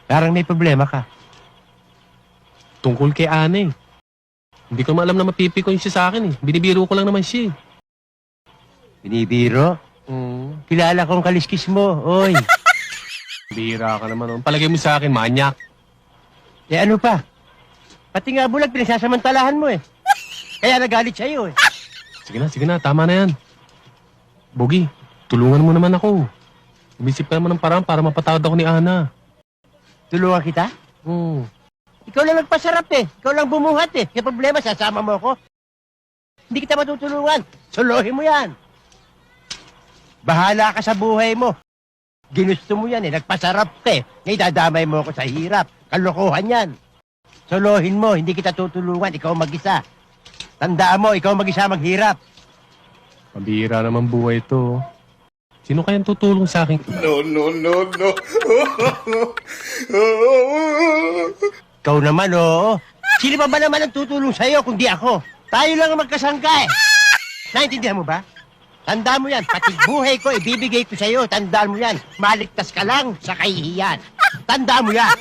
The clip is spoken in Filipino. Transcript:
Parang may problema ka. Tungkol kay Ana eh. Hindi ko alam na mapipikon siya sa akin eh. Binibiro ko lang naman siya eh. Binibiro? Kilala kong kaliskis mo, oy. Bira ka naman. Palagay mo sa akin, manyak. Eh ano pa? Pati nga bulag, pinagsasamantalahan mo eh. Kaya nagalit sa'yo eh. Sige na. Tama na yan. Bogi, tulungan mo naman ako. Umisip ka naman ng paraan para mapatawad ako ni Ana. Tulungan kita? Ikaw lang nagpasarap eh. Ikaw lang bumuhat eh. Kaya problema, sasama mo ako. Hindi kita matutulungan. Solohin mo yan. Bahala ka sa buhay mo. Ginusto mo yan eh. Nagpasarap ka eh. Ngayon dadamay mo ako sa hirap. Kalokohan yan. Solohin mo. Hindi kita tutulungan. Ikaw mag-isa. Tandaan mo, ikaw mag-isa maghirap. Pambira naman buhay ito. Sino kayang tutulong sa akin? No. Ikaw naman, oo. Sino pa ba naman ang tutulong sa'yo kundi ako? Tayo lang ang magkasangka eh. Naintindihan mo ba? Tandaan mo yan. Pati buhay ko, ibibigay ko sa'yo. Tandaan mo yan. Maligtas ka lang sa kahihiyan. Tandaan mo yan.